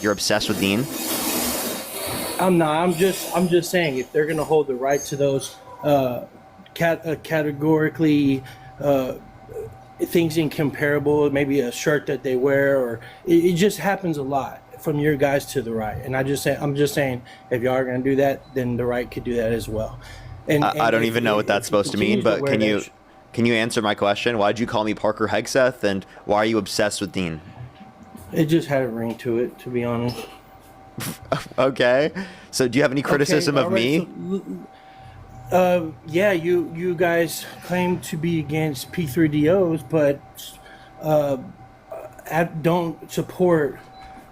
You're obsessed with Dean? I'm not. I'm just saying if they're going to hold the right to those categorically things incomparable, maybe a shirt that they wear, or it just happens a lot from your guys to the right. And I'm just saying if y'all are going to do that, then the right could do that as well. And I don't even know what that's supposed to mean, but can you answer my question? Why'd you call me Parker Hegseth, and why are you obsessed with Dean? It just had a ring to it, to be honest. Okay. So do you have any criticism of me? Yeah, you guys claim to be against P3DOs, but don't support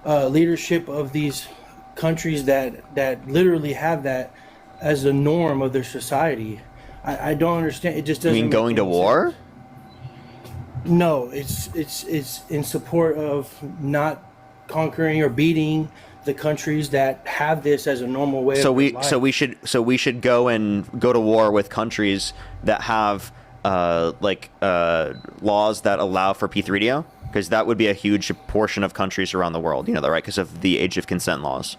leadership of these countries that literally have that as the norm of their society. I don't understand. It just doesn't. You mean going to war? Sense. No, it's in support of not conquering or beating the countries that have this as a normal way of life. So we should go to war with countries that have laws that allow for P3DO, because that would be a huge portion of countries around the world. You know that, right? Because of the age of consent laws.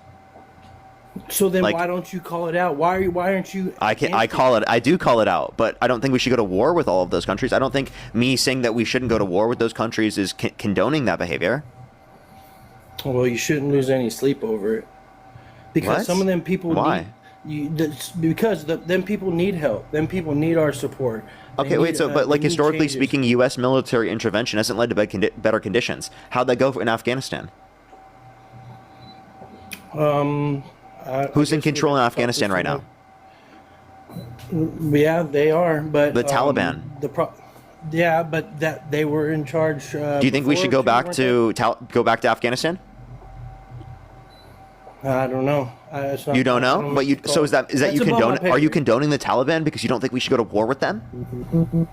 So then why don't you call it out? Why aren't you? I do call it out, but I don't think we should go to war with all of those countries. I don't think me saying that we shouldn't go to war with those countries is condoning that behavior. Well, you shouldn't lose any sleep over it, because some of them people. Why? Because them people need help. Them people need our support. Okay, wait. So, but historically speaking, U.S. military intervention hasn't led to better conditions. How'd that go in Afghanistan? Who's in control in Afghanistan right now? Yeah, they are, but the Taliban. Yeah, but that they were in charge. Do you think we should go back to Afghanistan? I don't know. You don't know, but you. So is that you condone? Are you condoning the Taliban because you don't think we should go to war with them?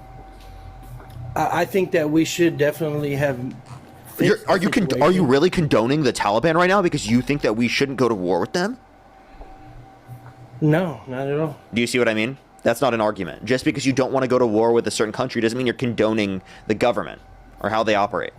I think that we should definitely have. Are you really condoning the Taliban right now because you think that we shouldn't go to war with them? No, not at all. Do you see what I mean? That's not an argument. Just because you don't want to go to war with a certain country doesn't mean you're condoning the government or how they operate.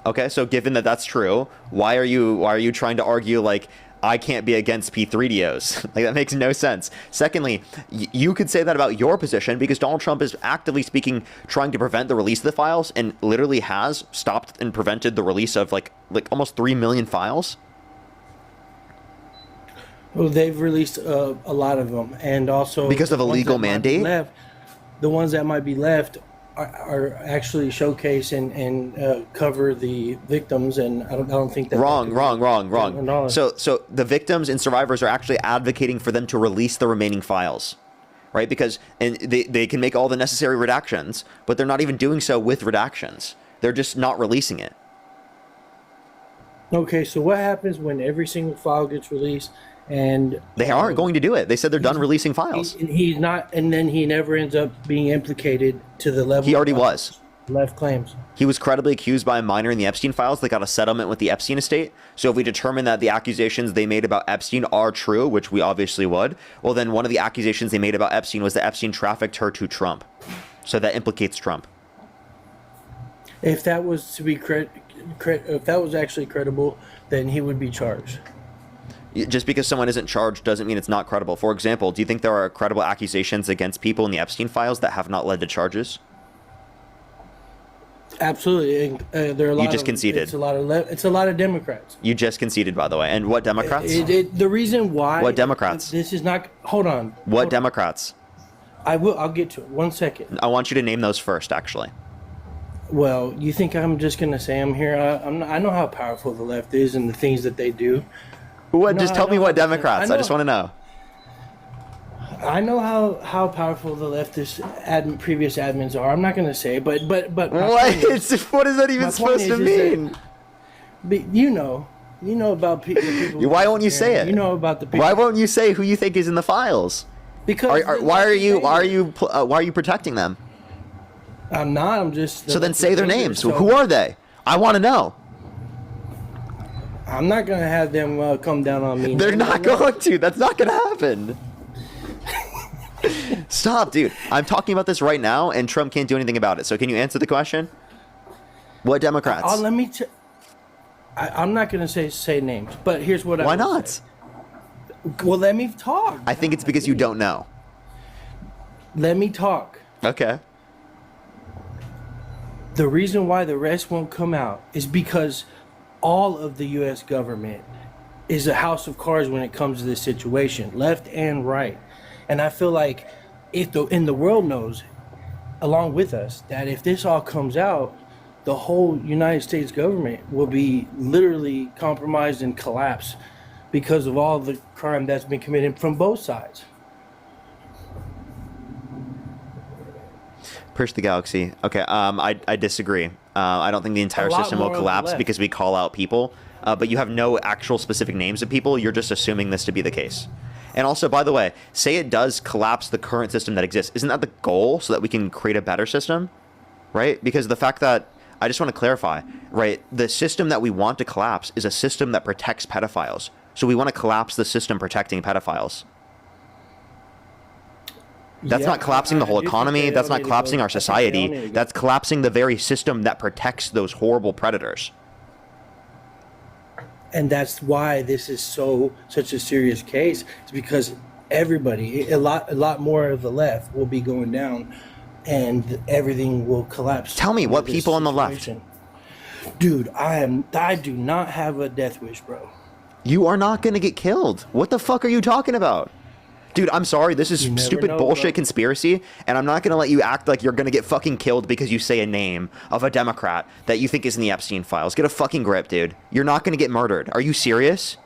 Okay, so given that that's true, why are you trying to argue like I can't be against P3DOs? Like, that makes no sense. Secondly, you could say that about your position because Donald Trump is actively speaking trying to prevent the release of the files and literally has stopped and prevented the release of like almost 3 million files. Well, they've released a lot of them, and also because of a legal mandate. The ones that might be left are actually showcase and cover the victims, and I don't think that wrong. So the victims and survivors are actually advocating for them to release the remaining files, right? Because they can make all the necessary redactions, but they're not even doing so with redactions. They're just not releasing it. Okay, so what happens when every single file gets released? And they aren't going to do it. They said they're done releasing files. He's not, and then he never ends up being implicated to the level. He already was. Left claims. He was credibly accused by a minor in the Epstein files. They got a settlement with the Epstein estate. So if we determine that the accusations they made about Epstein are true, which we obviously would, well, then one of the accusations they made about Epstein was that Epstein trafficked her to Trump. So that implicates Trump. If that was to be if that was actually credible, then he would be charged. Just because someone isn't charged doesn't mean it's not credible. For example, do you think there are credible accusations against people in the Epstein files that have not led to charges? Absolutely. There are a lot. You just conceded. It's a lot of Democrats. You just conceded, by the way. And what Democrats? The reason why. What Democrats? This is not. Hold on. What Democrats? I'll get to it. 1 second. I want you to name those first, actually. Well, you think I'm just gonna say I'm here? I know how powerful the left is and the things that they do. What? Just tell me what Democrats. I just want to know. I know how powerful the leftist previous admins are. I'm not going to say, but what? What is that even supposed to mean? You know about people. Why won't you say it? You know about the people. Why won't you say who you think is in the files? Because why are you protecting them? I'm not. I'm just. So then say their names. So who are they? I want to know. I'm not going to have them come down on me. They're not going to. That's not going to happen. Stop, dude. I'm talking about this right now, and Trump can't do anything about it. So can you answer the question? What Democrats? Let me. I'm not gonna say names, but here's what I. Why will not? say. Well, let me talk. I think it's because you don't know. Let me talk. Okay. The reason why the rest won't come out is because all of the U.S. government is a house of cards when it comes to this situation, left and right. And I feel like if the world knows, along with us, that if this all comes out, the whole United States government will be literally compromised and collapse because of all the crime that's been committed from both sides. Push the galaxy. Okay, I disagree. I don't think the entire A lot system will more on the collapse left. because we call out people, but you have no actual specific names of people. You're just assuming this to be the case. And also, by the way, say it does collapse the current system that exists. Isn't that the goal so that we can create a better system? Right? Because the fact that, I just want to clarify, right? The system that we want to collapse is a system that protects pedophiles. So we want to collapse the system protecting pedophiles. That's not collapsing the whole economy. That's not collapsing our society. That's collapsing the very system that protects those horrible predators. And that's why this is such a serious case. It's because everybody, a lot more of the left will be going down, and everything will collapse. Tell me, what with this people on the left? situation. Dude, I do not have a death wish, bro. You are not going to get killed. What the fuck are you talking about? Dude, I'm sorry. This is You never stupid know, bullshit bro. conspiracy, and I'm not going to let you act like you're going to get fucking killed because you say a name of a Democrat that you think is in the Epstein files. Get a fucking grip, dude. You're not going to get murdered. Are you serious?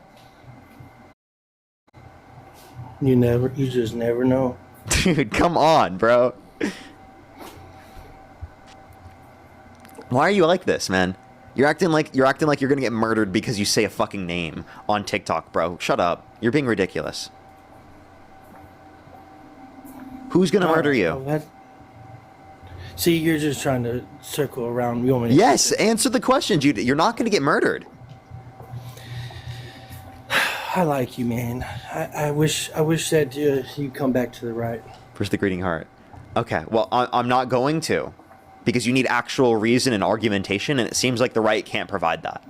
You just never know. Dude, come on, bro. Why are you like this, man? You're acting like you're going to get murdered because you say a fucking name on TikTok, bro. Shut up. You're being ridiculous. Who's going to murder you? See, you're just trying to circle around. Yes, answer the question, dude. You're not going to get murdered. I like you, man. I wish that you come back to the right. Push the greeting heart. Okay, well, I'm not going to. Because you need actual reason and argumentation, and it seems like the right can't provide that.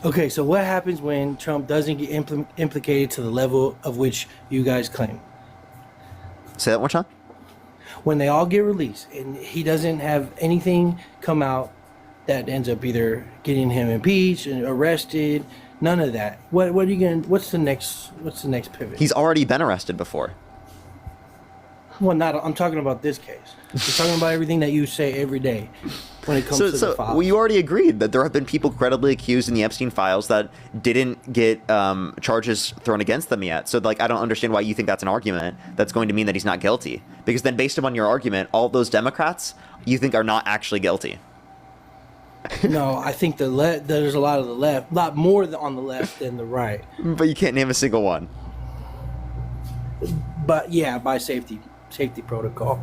Okay, so what happens when Trump doesn't get implicated to the level of which you guys claim? Say that one more time. When they all get released and he doesn't have anything come out that ends up either getting him impeached and arrested, none of that. What are you gonna? What's the next pivot? He's already been arrested before. Well, I'm talking about this case. I'm talking about everything that you say every day when it comes to the files. Well, you already agreed that there have been people credibly accused in the Epstein files that didn't get charges thrown against them yet. So, like, I don't understand why you think that's an argument that's going to mean that he's not guilty. Because then, based upon your argument, all those Democrats you think are not actually guilty. No, I think there's a lot of the left, a lot more on the left than the right. But you can't name a single one. But yeah, by safety protocol.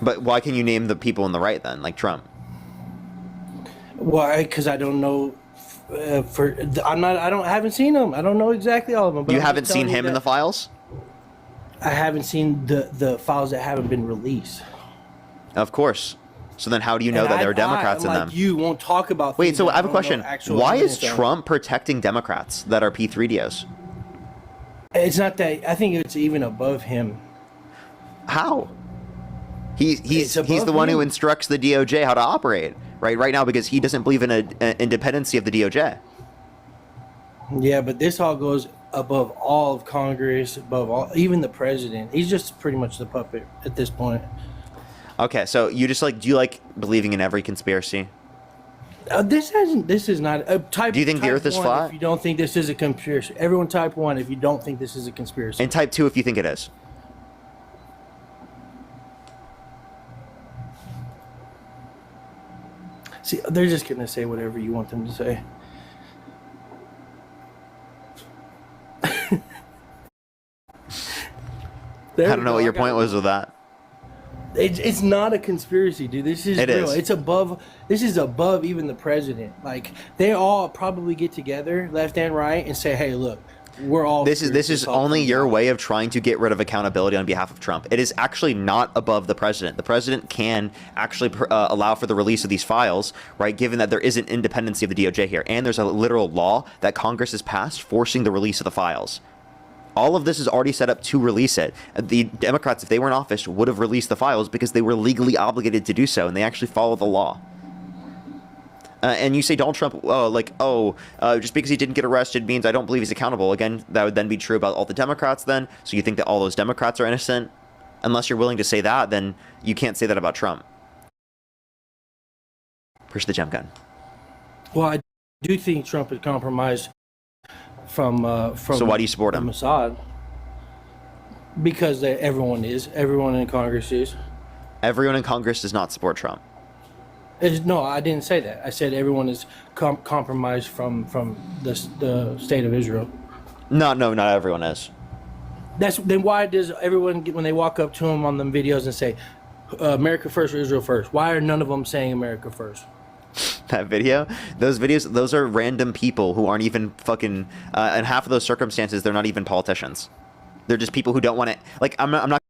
But why can you name the people on the right then, like Trump? Why? Because I don't know. I haven't seen them. I don't know exactly all of them. But You I'm just haven't seen telling you him in that the files? I haven't seen the files that haven't been released. Of course. So then how do you know that there are Democrats in them? You won't talk about. Wait, things so that I have a don't know question. actual Why is evidence of. Trump protecting Democrats that are P3DOs? It's not that. I think it's even above him. How? He's It's the above one who him. instructs the DOJ how to operate right now because he doesn't believe in an independency of the DOJ. Yeah, but this all goes above all of Congress, above all, even the president. He's just pretty much the puppet at this point. Okay, so you just do you like believing in every conspiracy? This is not type. Do you think the type Earth is 1 flat? If you don't think this is a conspiracy, everyone type 1 if you don't think this is a conspiracy. And type 2 if you think it is. See, they're just gonna say whatever you want them to say. I don't know what your point was with that. It's not a conspiracy, dude. This is It real. is. It's above. This is above even the president. Like they all probably get together, left and right, and say, "Hey, look, we're all. This screwed. is It's all only comes your out. way of trying to get rid of accountability on behalf of Trump. It is actually not above the president. The president can actually allow for the release of these files, right? Given that there isn't independency of the DOJ here, and there's a literal law that Congress has passed forcing the release of the files. All of this is already set up to release it. The Democrats, if they were in office, would have released the files because they were legally obligated to do so, and they actually follow the law. And you say Donald Trump, just because he didn't get arrested means I don't believe he's accountable. Again, that would then be true about all the Democrats then. So you think that all those Democrats are innocent? Unless you're willing to say that, then you can't say that about Trump. Push the gem gun. Well, I do think Trump is compromised from. So why do you support him? Mossad. Because everyone in Congress is. Everyone in Congress does not support Trump. No, I didn't say that. I said everyone is compromised from the state of Israel. No, not everyone is. Then why does everyone when they walk up to him on them videos and say America first or Israel first? Why are none of them saying America first? That video, those videos, those are random people who aren't even fucking. In half of those circumstances, they're not even politicians. They're just people who don't want to. Like, I'm not